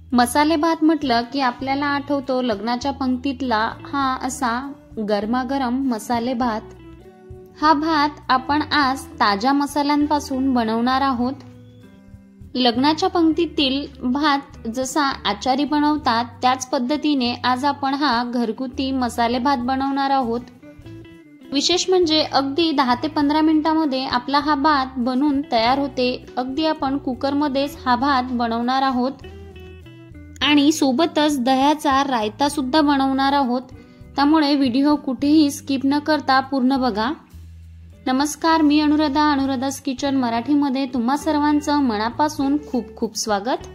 मसाले भात म्हटलं की आपल्याला आठवतो लग्नाच्या पंक्तीतला हा असा गरमागरम मसाले भात। हा भात आपण आज ताज्या मसाल्यांपासून बनवणार आहोत। लग्नाच्या पंक्तीतील भात जसा आचारी बनवतात त्याच पद्धतीने आज आपण हा घरगुती मसाले भात बनवणार आहोत। विशेष म्हणजे अगदी 10 ते 15 मिनिटांमध्ये आपला हा भात बनून तयार होते। अगदी आपण कुकरमध्येच हा भात बनवणार आहोत आणि सोबतच दह्याचा रायता सुद्धा बनवणार आहोत। त्यामुळे व्हिडिओ कुठेही स्किप न करता पूर्ण बघा। नमस्कार, मी अनुराधा's किचन मराठीमध्ये तुम्हा सर्वांचं मनापासून खूप खूप स्वागत।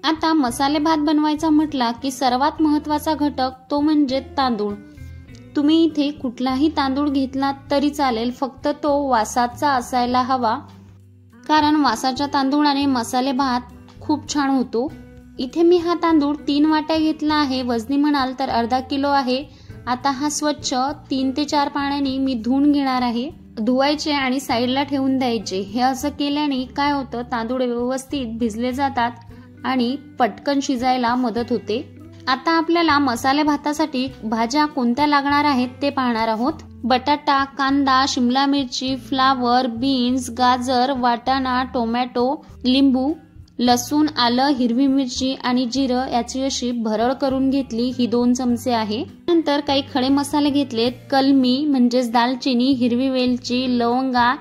आता मसाले भात बनवायचा म्हटला की सर्वात महत्त्वाचा घटक तो म्हणजे तांदूळ। तुम्ही इथे कुठलाही तांदूळ घेतला तरी चालेल, फक्त तो वासाचा असायला हवा, कारण वासाच्या तांदूळाने मसाले भात खूप छान होतो। इथे मी हा तांदूळ 3 वाट्या घेतला आहे। वजनी म्हणाल तर अर्धा किलो आहे। आता हा स्वच्छ 3 ते 4 पाण्याने मी धुवून घेणार आहे। धुवायचे आणि साईडला ठेवून द्यायचे। हे असं केल्याने काय होतं, तांदूळ व्यवस्थित भिजले जातात आणि पटकन शिजायला मदत होते। आता आपल्याला मसाले भातासाठी भाज्या कोणत्या लागणार आहेत ते पाहणार आहोत। बटाटा, कांदा, शिमला मिरची, फ्लावर, बीन्स, गाजर, वाटाणा, टोमॅटो, लिंबू, लसूण, आलं, हिरवी मिरची आणि जिरं याची अशी भरड करून घेतली। ही 2 चमचे आहे। नंतर काही खडे मसाले घेतलेत, कलमी म्हणजेच दालचिनी, हिरवी वेलची, लवंगा,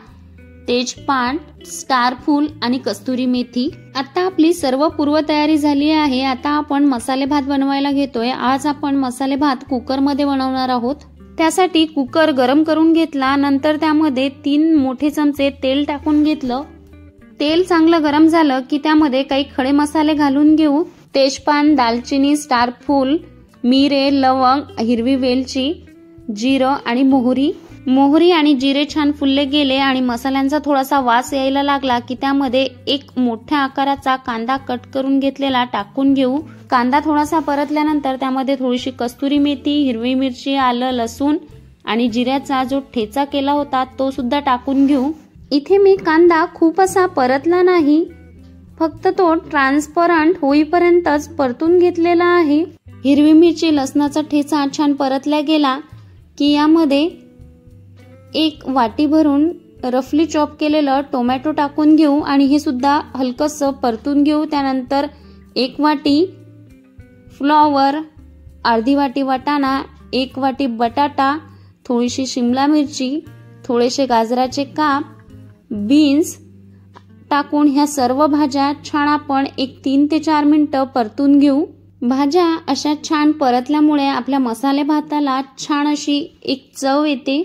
तेजपान, स्टार फूल आणि कस्तुरी मेथी। आता आपली सर्व पूर्वतयारी झाली आहे। आता आपण मसाले भात बनवायला घेतोय। आज आपण मसाले भात कुकर मध्ये बनवणार आहोत। त्यासाठी कुकर गरम करून घेतला। नंतर त्यामध्ये 3 मोठे चमचे तेल टाकून घेतलं। तेल चांगलं गरम झालं की त्यामध्ये काही खडे मसाले घालून घेऊ। तेजपान, दालचिनी, स्टार फूल, मिरे, लवंग, हिरवी वेलची, जिरं आणि मोहरी आणि जिरे छान फुलले गेले आणि मसाल्यांचा थोडासा वास यायला लागला की त्यामध्ये एक मोठ्या आकाराचा कांदा कट करून घेतलेला टाकून घेऊ। कांदा थोडासा परतल्यानंतर त्यामध्ये थोडीशी कस्तुरी मेथी, हिरवी मिरची, आलं, लसूण आणि जिऱ्याचा जो ठेचा केला होता तो सुद्धा टाकून घेऊ। इथे मी कांदा खूप असा परतला नाही, फक्त तो ट्रान्सपरंट होईपर्यंतच परतून घेतलेला आहे। हिरवी मिरची, लसणाचा ठेचा छान परतला गेला की यामध्ये 1 वाटी भरून रफली चॉप केलेलं टोमॅटो टाकून घेऊ आणि हे सुद्धा हलकसं परतून घेऊ। त्यानंतर 1 वाटी फ्लॉवर, अर्धी वाटी वाटाणा, 1 वाटी बटाटा, थोडीशी शिमला मिरची, थोडेसे गाजराचे काप, बीन्स टाकून ह्या सर्व भाज्या छान आपण 3 ते 4 मिनिटं परतून घेऊ। भाज्या अशा छान परतल्यामुळे आपल्या मसाले भाताला छान अशी एक चव येते।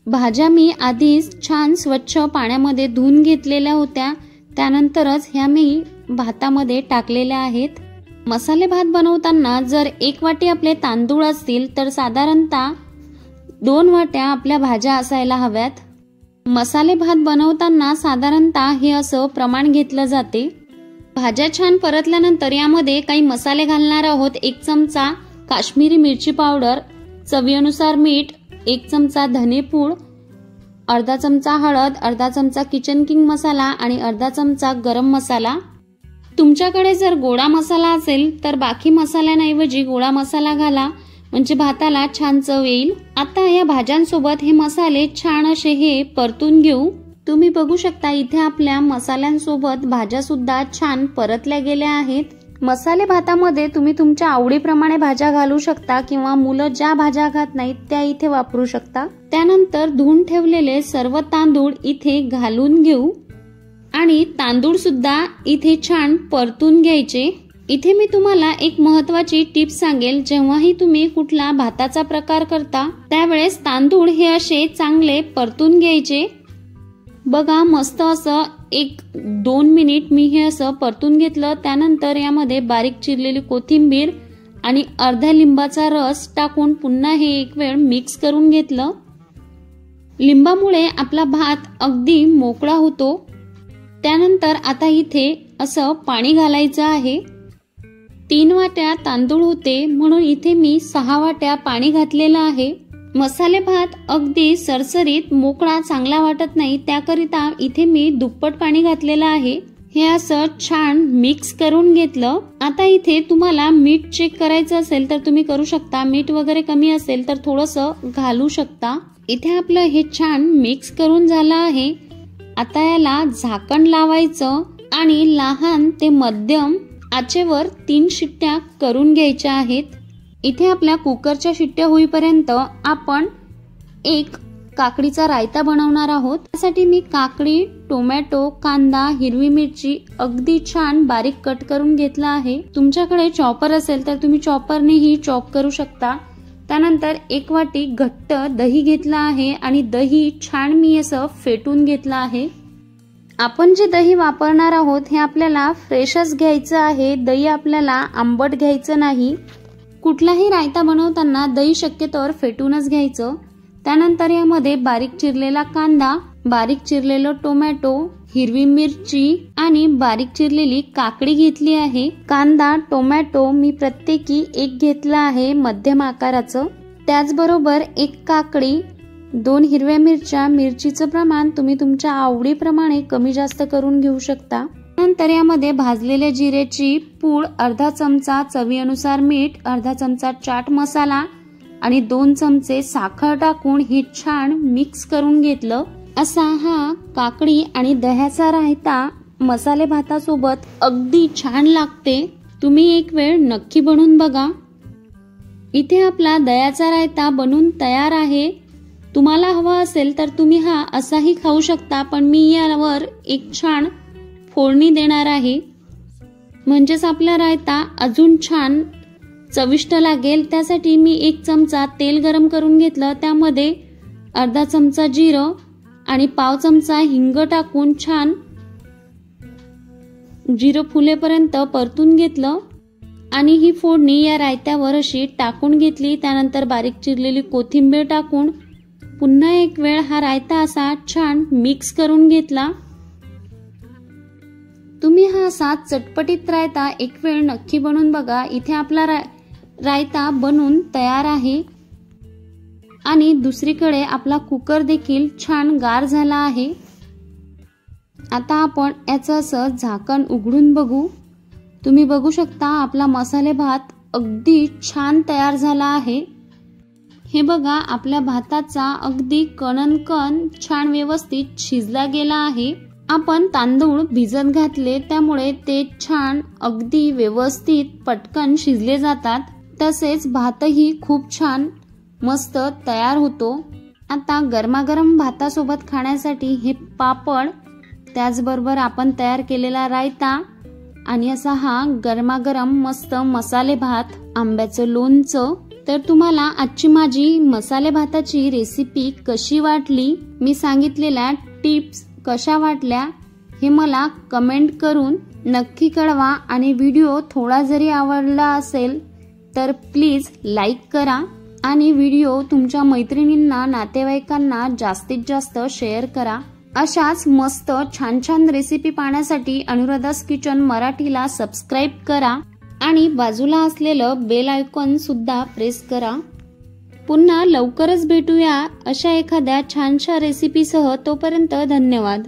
भाज्या मी आधीच छान स्वच्छ पाण्यामध्ये धुवून घेतलेल्या होत्या, त्यानंतरच ह्या मी भातामध्ये टाकलेल्या आहेत। मसाले भात बनवताना जर 1 वाटी आपले तांदूळ असतील तर साधारणतः 2 वाट्या आपल्या भाज्या असायला हव्यात। मसाले भात बनवताना साधारणतः हे असं प्रमाण घेतलं जाते। भाज्या छान परतल्यानंतर यामध्ये काही मसाले घालणार आहोत। 1 चमचा काश्मीरी मिरची पावडर, चवीनुसार मीठ, 1 चमचा धनेपूड, अर्धा चमचा हळद, अर्धा चमचा किचन किंग मसाला आणि अर्धा चमचा गरम मसाला। तुमच्याकडे जर गोडा मसाला असेल तर बाकी मसाल्यांऐवजी गोडा मसाला घाला, म्हणजे भाताला छान चव येईल। आता या भाज्यांसोबत हे मसाले छान असे हे परतून घेऊ। तुम्ही बघू शकता इथे आपल्या मसाल्यांसोबत भाज्या सुद्धा छान परतल्या गेल्या आहेत। मसाले भातामध्ये तुम्ही तुमच्या आवडीप्रमाणे भाज्या घालू शकता किंवा मुलं ज्या भाज्या खात नाहीत त्या इथे वापरू शकता। त्यानंतर धुवून ठेवलेले सर्व तांदूळ इथे घालून घेऊ आणि तांदूळ सुद्धा इथे छान परतून घ्यायचे। इथे मी तुम्हाला एक महत्त्वाची टिप सांगेल, जेव्हाही तुम्ही कुठला भाताचा प्रकार करता त्यावेळेस तांदूळ हे असे चांगले परतून घ्यायचे। बघा, मस्त असं 1-2 मिनिट मी हे असं परतून घेतलं। त्यानंतर यामध्ये बारीक चिरलेली कोथिंबीर आणि अर्ध्या लिंबाचा रस टाकून पुन्हा हे एक वेळ मिक्स करून घेतलं। लिंबामुळे आपला भात अगदी मोकळा होतो। त्यानंतर आता इथे असं पाणी घालायचं आहे। 3 वाट्या तांदूळ होते म्हणून इथे मी 6 वाट्या पाणी घातलेलं आहे। मसाले भात अगदी सरसरीत मोकळा चांगला वाटत नाही, त्याकरिता इथे मी दुप्पट पाणी घातलेलं आहे। हे असं छान मिक्स करून घेतलं. आता इथे तुम्हाला मीठ चेक करायचं असेल तर तुम्ही करू शकता. मीठ वगैरे कमी असेल तर थोडंसं घालू शकता. इथे आपलं हे छान मिक्स करून झालं आहे. आता याला झाकण लावायचं आणि लहान ते मध्यम आचेवर 3 शिट्ट्या करून घ्यायच्या आहेत. इथे आपल्या कुकरच्या शिट्ट्या होईपर्यंत आपण एक काकडीचा रायता बनवणार आहोत. त्यासाठी मी काकडी, टोमॅटो, कांदा, हिरवी मिरची अगदी छान बारीक कट करून घेतला आहे. तुमच्याकडे चॉपर असेल तर तुम्ही चॉपरनेही चॉप करू शकता. त्यानंतर 1 वाटी घट्ट दही घेतला आहे आणि दही छान मी असं फेटून घेतलं आहे. आपण जे दही वापरणार आहोत हे आपल्याला फ्रेशच घ्यायचं आहे. दही आपल्याला आंबट घ्यायचं नाही. कुठलाही रायता बनवताना दही शक्यतोवर फेटूनच घ्यायचं. त्यानंतर यामध्ये बारीक चिरलेला कांदा, बारीक चिरलेलं टोमॅटो, हिरवी मिरची आणि बारीक चिरलेली काकडी घेतली आहे. कांदा, टोमॅटो मी प्रत्येकी 1 घेतला आहे मध्यम आकाराचं. त्याचबरोबर 1 काकडी, 2 हिरव्या मिरच्या. मिरचीचं प्रमाण तुम्ही तुमच्या आवडीप्रमाणे कमी जास्त करून घेऊ शकता. नंतर यामध्ये भाजलेल्या जिऱ्याची पूड, अर्धा चमचा चवीनुसार मीठ, अर्धा चमचा चाट मसाला आणि 2 चमचे साखर टाकून हे छान मिक्स करून घेतलं. असा हा काकडी आणि दह्याचा रायता मसाले भातासोबत अगदी छान लागते. तुम्ही एक वेळ नक्की बनवून बघा. इथे आपला दह्याचा रायता बनून तयार आहे. तुम्हाला हवा असेल तर तुम्ही हा असाही खाऊ शकता, पण मी यावर एक छान फोडणी देणार आहे. म्हणजेच आपला रायता अजून छान चविष्ट लागेल. त्यासाठी मी 1 चमचा तेल गरम करून घेतलं. त्यामध्ये अर्धा चमचा जिरं आणि पाव चमचा हिंग टाकून छान जिरं फुलेपर्यंत परतून घेतलं आणि ही फोडणी या रायत्यावर अशी टाकून घेतली. त्यानंतर बारीक चिरलेली कोथिंबीर टाकून पुन्हा एक वेळ हा रायता असा छान मिक्स करून घेतला. तुम्ही हा असा चटपटीत रायता एक वेळ नक्की बनवून बघा. इथे आपला रायता बनून तयार आहे आणि दुसरीकडे आपला कुकर देखील छान गार झाला आहे. आता आपण याचं असं झाकण उघडून बघू. तुम्ही बघू शकता आपला मसाले भात अगदी छान तयार झाला आहे. हे बघा, आपल्या भाताचा अगदी कणकण छान व्यवस्थित शिजला गेला आहे. आपण तांदूळ भिजत घातले त्यामुळे ते छान अगदी व्यवस्थित पटकन शिजले जातात. तसेच भातही खूप छान मस्त तयार होतो. आता गरमागरम भातासोबत खाण्यासाठी हे पापड, त्याचबरोबर आपण तयार केलेला रायता आणि असा हा गरमागरम मस्त मसाले भात, आंब्याचं लोणचं. तर तुम्हाला आजची माझी मसाले भाताची रेसिपी कशी वाटली, मी सांगितलेल्या टिप्स कशा वाटल्या हे मला कमेंट करून नक्की कळवा. आणि व्हिडिओ थोडा जरी आवडला असेल तर प्लीज लाईक करा आणि व्हिडिओ तुमच्या मैत्रिणींना, नातेवाईकांना जास्तीत जास्त शेअर करा. अशाच मस्त छान छान रेसिपी पाहण्यासाठी अनुराधास किचन मराठीला सबस्क्राईब करा आणि बाजूला असलेलं बेल आयकॉन सुद्धा प्रेस करा. पुन्हा लवकरच भेटूया अशा एखाद्या छानशा रेसिपीसह. तोपर्यंत धन्यवाद.